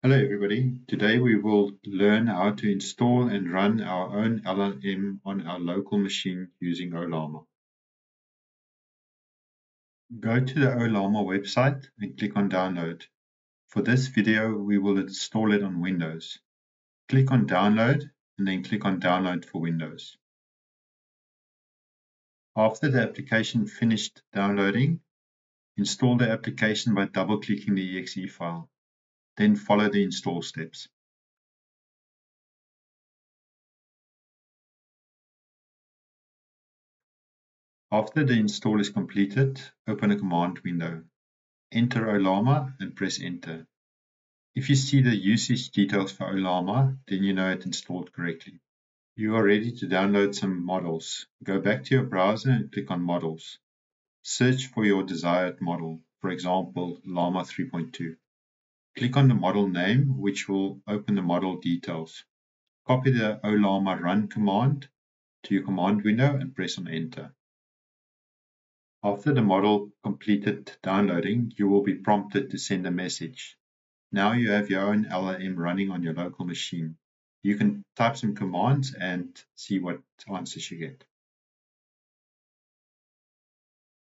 Hello everybody, today we will learn how to install and run our own LLM on our local machine using Ollama. Go to the Ollama website and click on download. For this video we will install it on Windows. Click on download and then click on download for Windows. After the application finished downloading, install the application by double-clicking the exe file. Then follow the install steps. After the install is completed, open a command window. Enter Ollama and press enter. If you see the usage details for Ollama, then you know it installed correctly. You are ready to download some models. Go back to your browser and click on Models. Search for your desired model, for example, Llama 3.2. Click on the model name, which will open the model details. Copy the Ollama run command to your command window and press on enter. After the model completed downloading, you will be prompted to send a message. Now you have your own LLM running on your local machine. You can type some commands and see what answers you get.